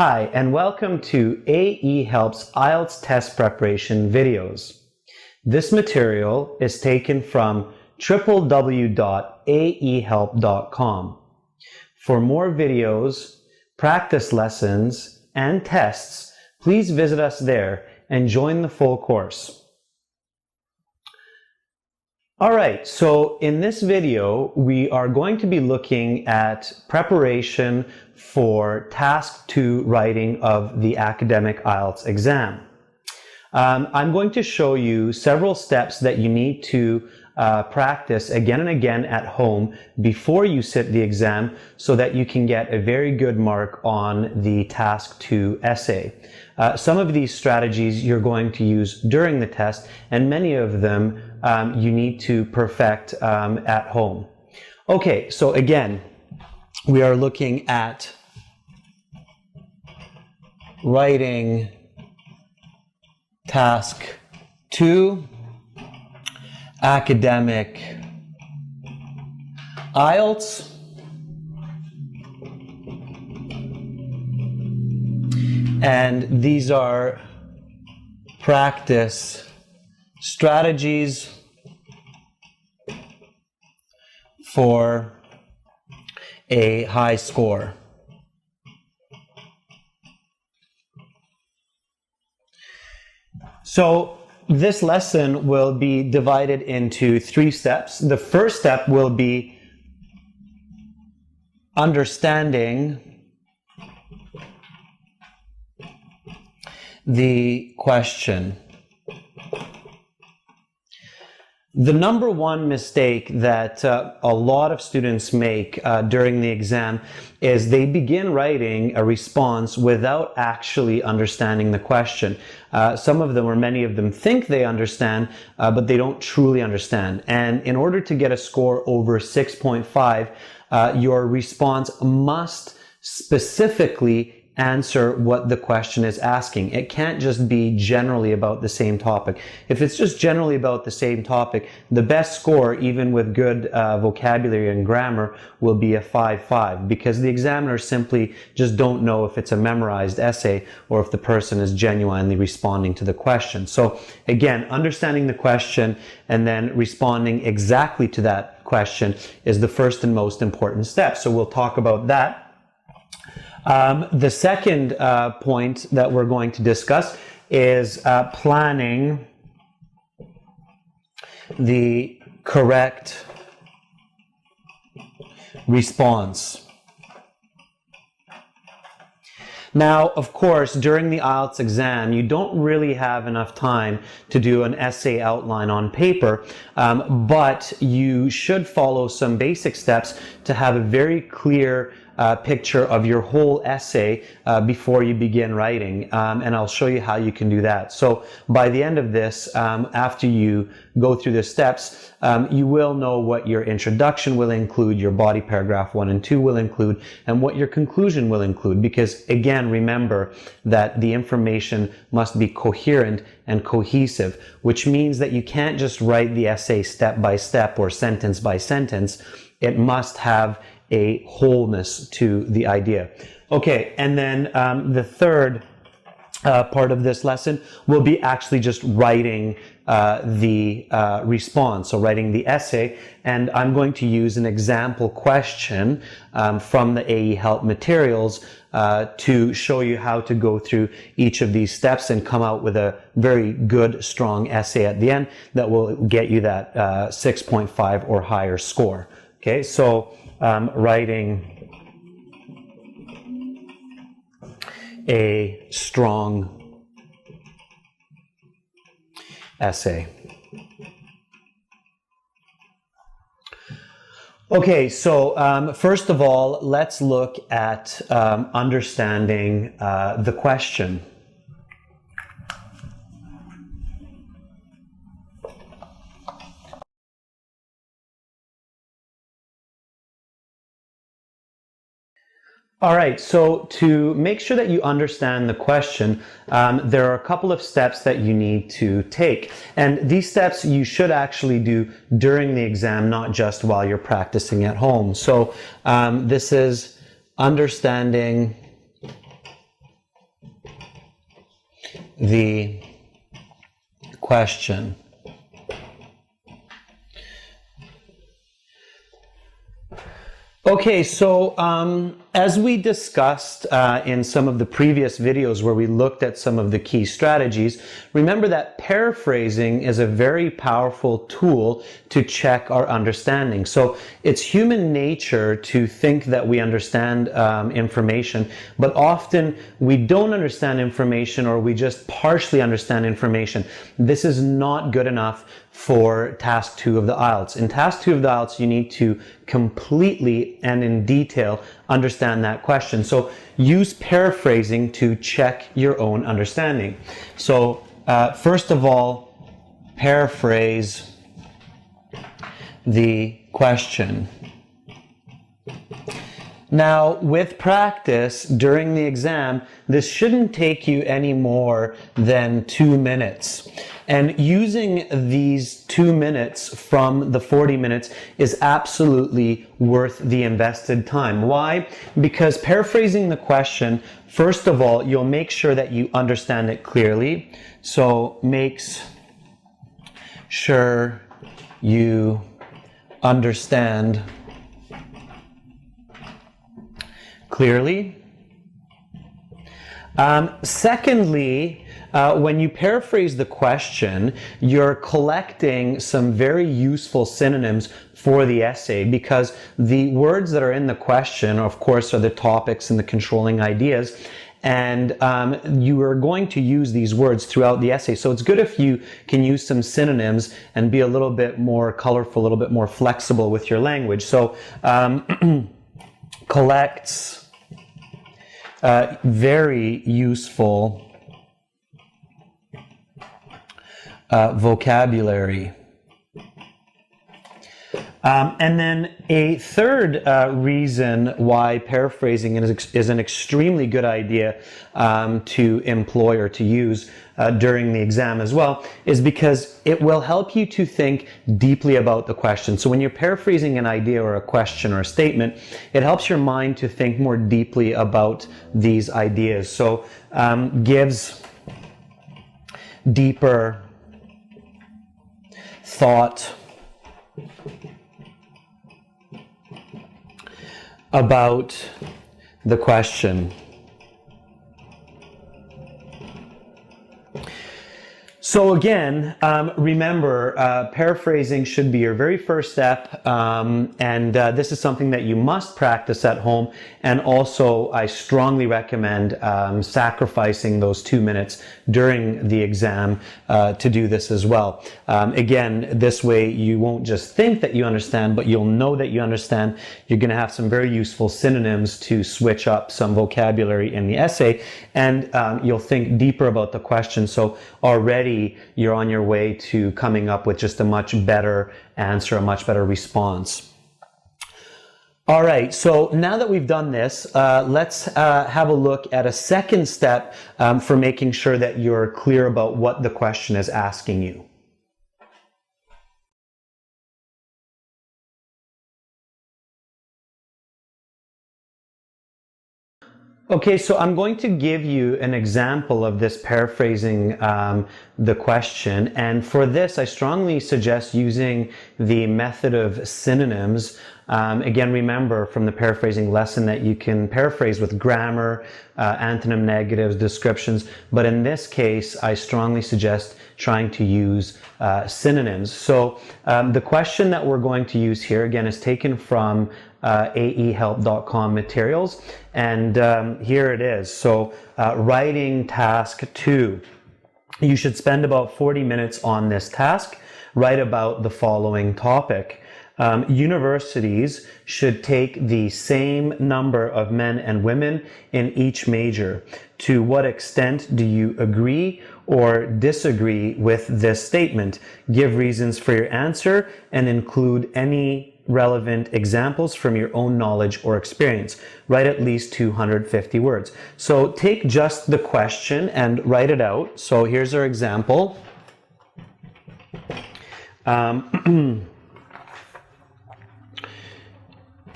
Hi, and welcome to AE Help's IELTS test preparation videos. This material is taken from www.aehelp.com. For more videos, practice lessons, and tests, please visit us there and join the full course. Alright, so in this video, we are going to be looking at preparation for Task 2 writing of the academic IELTS exam. I'm going to show you several steps that you need to practice again and again at home before you sit the exam so that you can get a very good mark on the Task 2 essay. Some of these strategies you're going to use during the test, and many of them you need to perfect at home. Okay, so again, we are looking at writing Task 2, academic IELTS. And these are practice strategies for a high score. So this lesson will be divided into 3 steps. The first step will be understanding the question. The number one mistake that a lot of students make during the exam is they begin writing a response without actually understanding the question. Some of them, or many of them, think they understand, but they don't truly understand. And in order to get a score over 6.5, your response must specifically answer what the question is asking. It can't just be generally about the same topic. If it's just generally about the same topic, the best score, even with good vocabulary and grammar, will be a 5.5, because the examiners simply just don't know if it's a memorized essay or if the person is genuinely responding to the question. So again, understanding the question and then responding exactly to that question is the first and most important step. So we'll talk about that. The second point that we're going to discuss is planning the correct response. Now, of course, during the IELTS exam, you don't really have enough time to do an essay outline on paper, but you should follow some basic steps to have a very clear picture of your whole essay before you begin writing, and I'll show you how you can do that. So by the end of this, after you go through the steps, you will know what your introduction will include, your body paragraph 1 and 2 will include, and what your conclusion will include, because again, remember that the information must be coherent and cohesive, which means that you can't just write the essay step by step or sentence by sentence. It must have a wholeness to the idea. Okay, and then the third part of this lesson will be actually just writing the response, so writing the essay, and I'm going to use an example question from the AE Help materials to show you how to go through each of these steps and come out with a very good, strong essay at the end that will get you that 6.5 or higher score. Okay, so writing a strong essay. Okay, so first of all, let's look at understanding the question. All right, so to make sure that you understand the question, there are a couple of steps that you need to take. And these steps you should actually do during the exam, not just while you're practicing at home. So this is understanding the question. Okay, so as we discussed in some of the previous videos where we looked at some of the key strategies, remember that paraphrasing is a very powerful tool to check our understanding. So it's human nature to think that we understand information, but often we don't understand information, or we just partially understand information. This is not good enough for task 2 of the IELTS. In task 2 of the IELTS, you need to completely and in detail understand that question. So use paraphrasing to check your own understanding. So first of all, paraphrase the question. Now, with practice during the exam, this shouldn't take you any more than 2 minutes. And using these 2 minutes from the 40 minutes is absolutely worth the invested time. Why? Because paraphrasing the question, first of all, you'll make sure that you understand it clearly. So makes sure you understand clearly. Secondly, when you paraphrase the question, you're collecting some very useful synonyms for the essay, because the words that are in the question, of course, are the topics and the controlling ideas. And you are going to use these words throughout the essay. So it's good if you can use some synonyms and be a little bit more colorful, a little bit more flexible with your language. So collects very useful vocabulary. And then a third reason why paraphrasing is an extremely good idea to employ or to use during the exam as well is because it will help you to think deeply about the question. So when you're paraphrasing an idea or a question or a statement, it helps your mind to think more deeply about these ideas. So gives deeper thought about the question. So again, remember, paraphrasing should be your very first step, and this is something that you must practice at home. And also, I strongly recommend sacrificing those 2 minutes during the exam to do this as well. Again, this way you won't just think that you understand, but you'll know that you understand. You're going to have some very useful synonyms to switch up some vocabulary in the essay, and you'll think deeper about the question. So already you're on your way to coming up with just a much better answer, a much better response. All right, so now that we've done this, let's have a look at a second step for making sure that you're clear about what the question is asking you. Okay, so I'm going to give you an example of this paraphrasing the question, and for this I strongly suggest using the method of synonyms. Again, remember from the paraphrasing lesson that you can paraphrase with grammar, antonym negatives, descriptions, but in this case I strongly suggest trying to use synonyms. So the question that we're going to use here again is taken from aehelp.com materials, and here it is. So writing task 2. You should spend about 40 minutes on this task. Write about the following topic. Universities should take the same number of men and women in each major. To what extent do you agree or disagree with this statement? Give reasons for your answer and include any relevant examples from your own knowledge or experience. Write at least 250 words. So take just the question and write it out. So here's our example.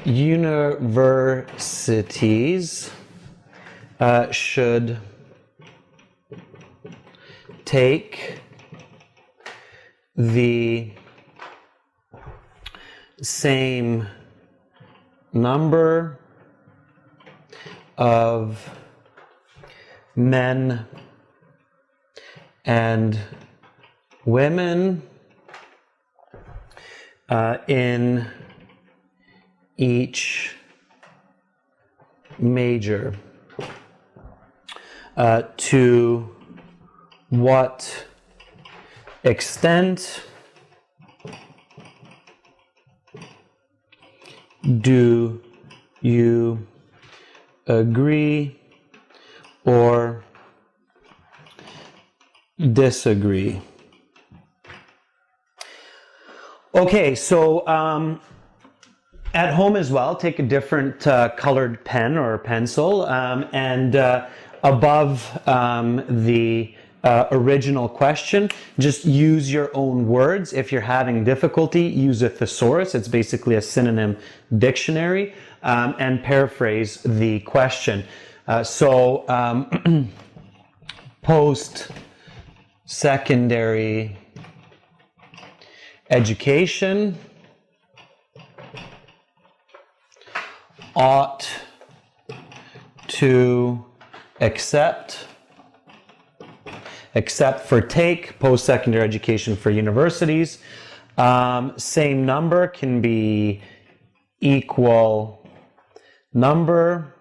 Universities should take the same number of men and women in each major. To what extent do you agree or disagree? Okay, so at home as well, take a different colored pen or pencil, and above the original question, just use your own words. If you're having difficulty, use a thesaurus. It's basically a synonym dictionary, and paraphrase the question. Post-secondary education ought to except for take, post-secondary education for universities. Same number can be equal number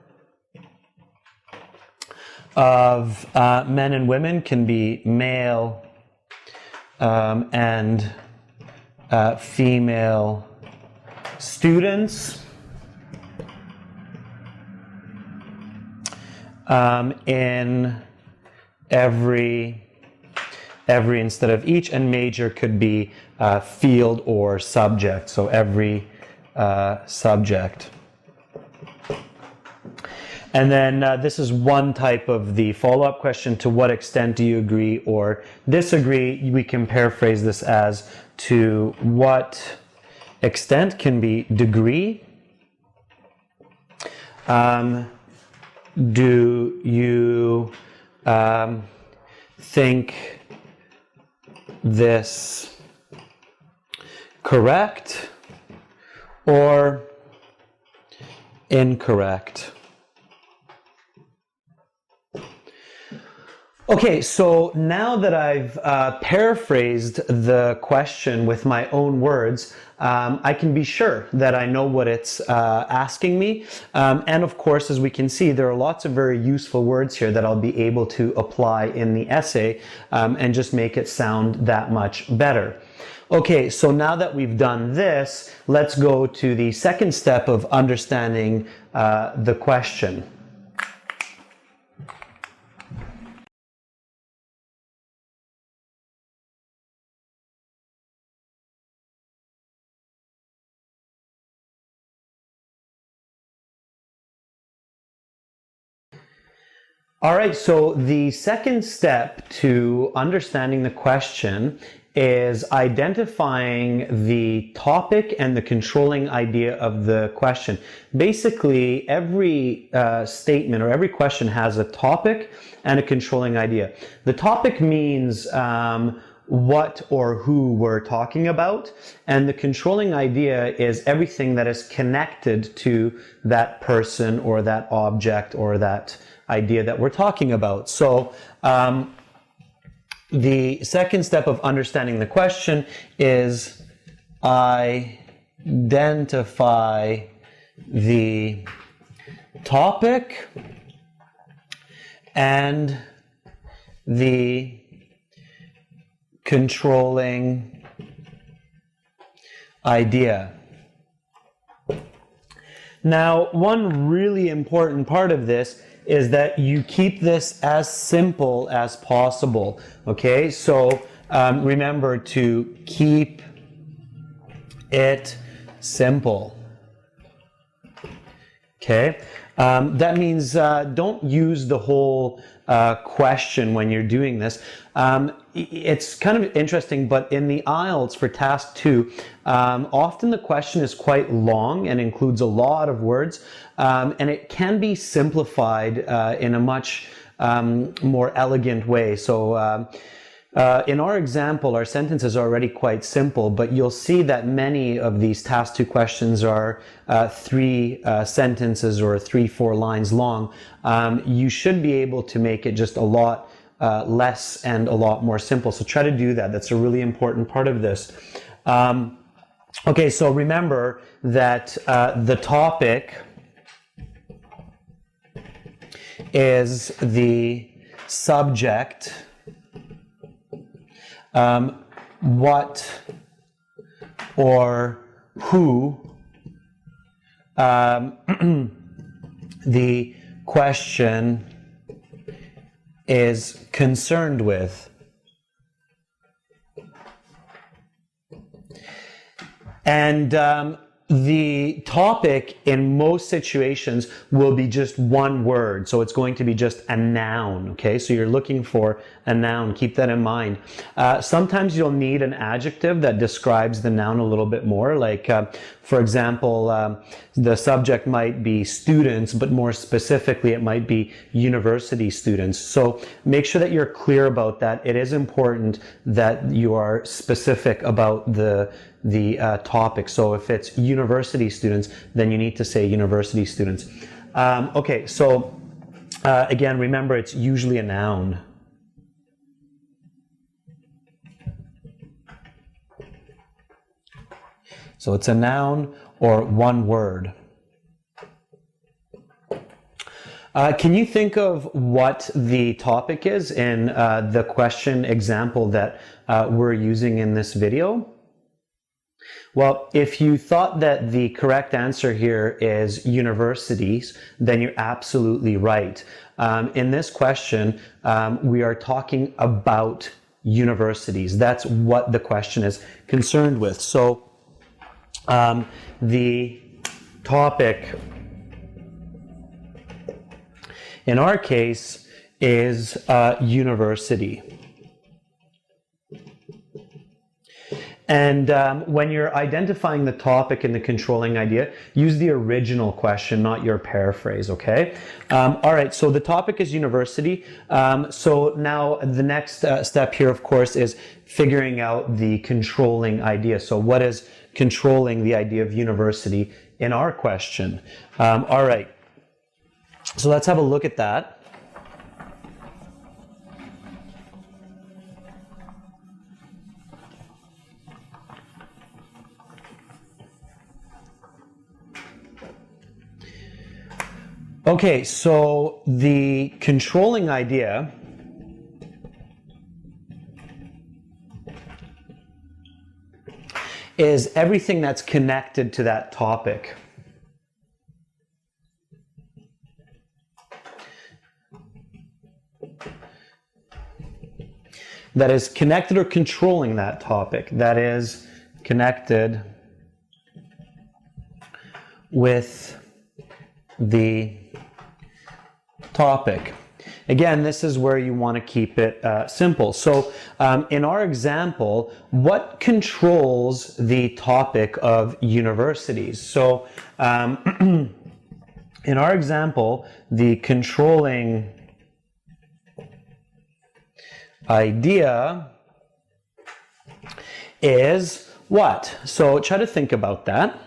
of men and women, can be male and female students. In every instead of each, and major could be field or subject, so every subject. And then this is one type of the follow-up question: to what extent do you agree or disagree? We can paraphrase this as to what extent can be degree. Do you think this correct or incorrect? Okay, so now that I've paraphrased the question with my own words, I can be sure that I know what it's asking me. And of course, as we can see, there are lots of very useful words here that I'll be able to apply in the essay and just make it sound that much better. Okay, so now that we've done this, let's go to the second step of understanding the question. All right, so the second step to understanding the question is identifying the topic and the controlling idea of the question. Basically, every statement or every question has a topic and a controlling idea. The topic means what or who we're talking about, and the controlling idea is everything that is connected to that person or that object or that idea that we're talking about. So the second step of understanding the question is identify the topic and the controlling idea. Now, one really important part of this is that you keep this as simple as possible. Okay, so remember to keep it simple. Okay, that means don't use the whole question when you're doing this. It's kind of interesting, but in the IELTS for task 2, often the question is quite long and includes a lot of words, and it can be simplified in a much more elegant way. So In our example, our sentence is already quite simple, but you'll see that many of these task 2 questions are 3 sentences or 3-4 lines long. You should be able to make it just a lot less and a lot more simple. So try to do that. That's a really important part of this. Okay, so remember that the topic is the subject. What or who the question is concerned with. And the topic in most situations will be just one word. So it's going to be just a noun. Okay, so you're looking for a noun. Keep that in mind. Sometimes you'll need an adjective that describes the noun a little bit more. Like, for example, the subject might be students, but more specifically, it might be university students. So make sure that you're clear about that. It is important that you are specific about the topic. So if it's university students, then you need to say university students. Okay, so again, remember it's usually a noun. So it's a noun or one word. Can you think of what the topic is in the question example that we're using in this video? Well, if you thought that the correct answer here is universities, then you're absolutely right. In this question, we are talking about universities. That's what the question is concerned with. So the topic in our case is university. And when you're identifying the topic and the controlling idea, use the original question, not your paraphrase, okay? All right, so the topic is university. So now the next step here, of course, is figuring out the controlling idea. So what is controlling the idea of university in our question? All right, so let's have a look at that. Okay, so the controlling idea is everything that's connected to that topic. That is connected or controlling that topic. That is connected with the topic. Again, this is where you want to keep it simple. So in our example, what controls the topic of universities? So in our example, the controlling idea is what? So try to think about that.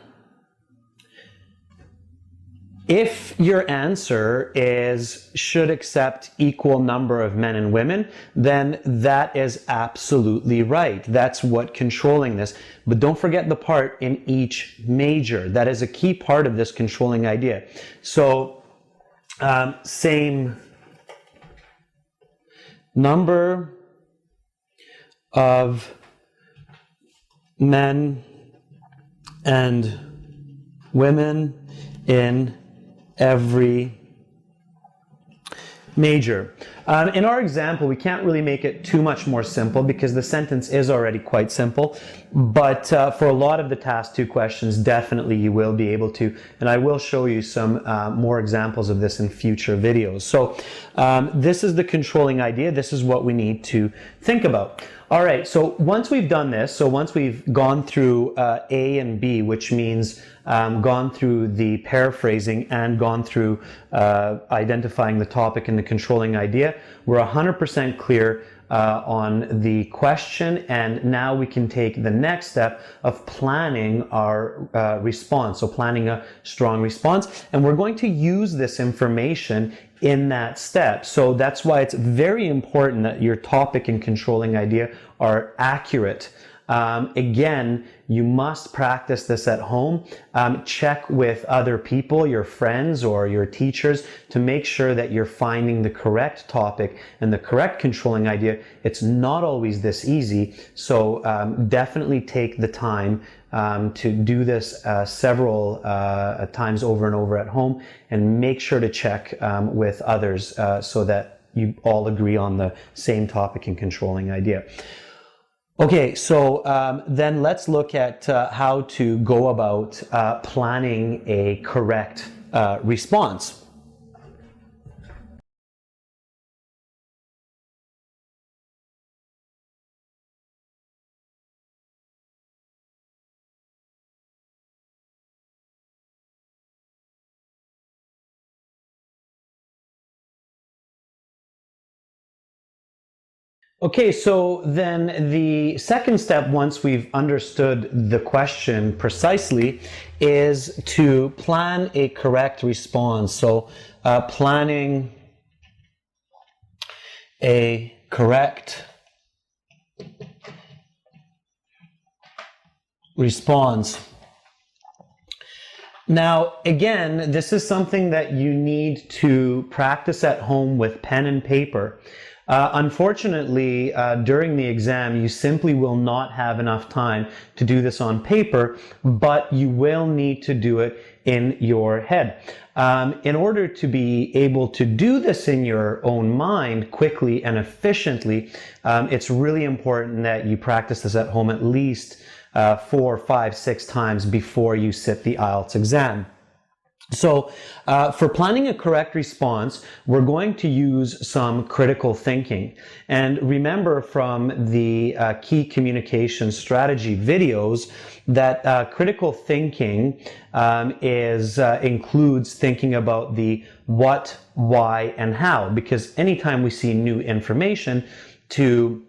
If your answer is should accept equal number of men and women, then that is absolutely right. That's what controlling this. But don't forget the part in each major. That is a key part of this controlling idea. So same number of men and women in every major. In our example, we can't really make it too much more simple because the sentence is already quite simple, but for a lot of the task 2 questions, definitely you will be able to, and I will show you some more examples of this in future videos. So this is the controlling idea. This is what we need to think about. All right, so once we've done this, so once we've gone through A and B, which means gone through the paraphrasing and gone through identifying the topic and the controlling idea, we're 100% clear on the question, and now we can take the next step of planning our response. So planning a strong response, and we're going to use this information in that step. So that's why it's very important that your topic and controlling idea are accurate. Again, you must practice this at home. Check with other people, your friends or your teachers, to make sure that you're finding the correct topic and the correct controlling idea. It's not always this easy, so definitely take the time to do this several times over and over at home, and make sure to check with others so that you all agree on the same topic and controlling idea. Okay, so then let's look at how to go about planning a correct response. Okay, so then the second step, once we've understood the question precisely, is to plan a correct response. So planning a correct response. Now, again, this is something that you need to practice at home with pen and paper. Unfortunately, during the exam, you simply will not have enough time to do this on paper, but you will need to do it in your head. In order to be able to do this in your own mind quickly and efficiently, it's really important that you practice this at home at least 4, 5, 6 times before you sit the IELTS exam. So for planning a correct response, we're going to use some critical thinking. And remember from the key communication strategy videos that critical thinking includes thinking about the what, why, and how. Because anytime we see new information, to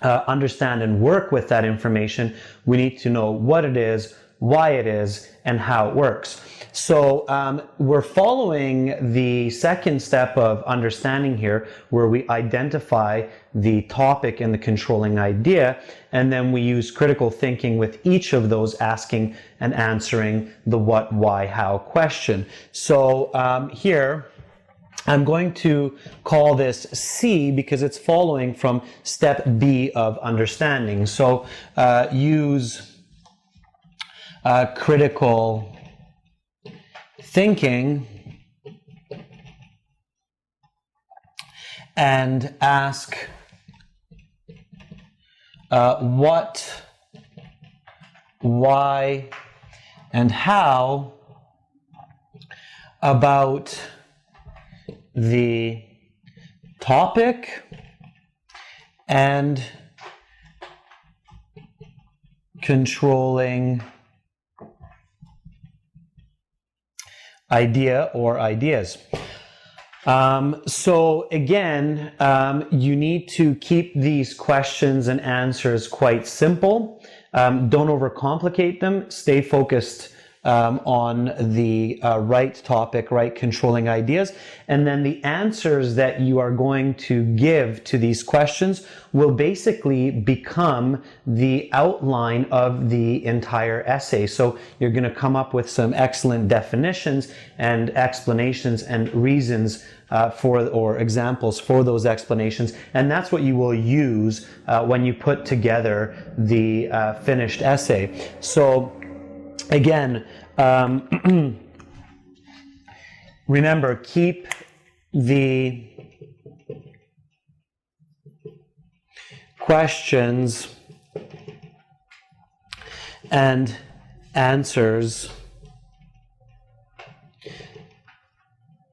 understand and work with that information, we need to know what it is, why it is, and how it works. So we're following the second step of understanding here, where we identify the topic and the controlling idea, and then we use critical thinking with each of those, asking and answering the what, why, how question. So here, I'm going to call this C because it's following from step B of understanding. So use critical thinking and ask what, why, and how about the topic and controlling idea or ideas. So again, you need to keep these questions and answers quite simple. Don't overcomplicate them. Stay focused on the right topic, right controlling ideas. And then the answers that you are going to give to these questions will basically become the outline of the entire essay. So you're going to come up with some excellent definitions and explanations and reasons or examples for those explanations. And that's what you will use when you put together the finished essay. So again, remember, keep the questions and answers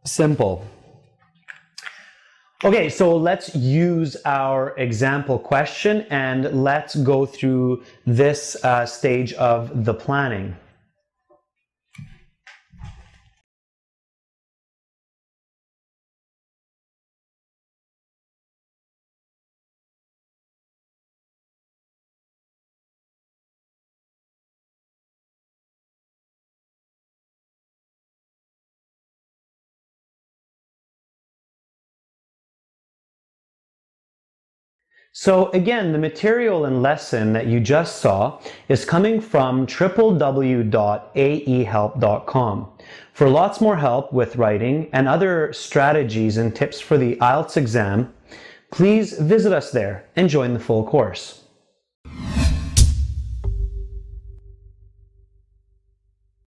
simple. Okay, so let's use our example question and let's go through this stage of the planning. So again, the material and lesson that you just saw is coming from www.aehelp.com. For lots more help with writing and other strategies and tips for the IELTS exam, please visit us there and join the full course.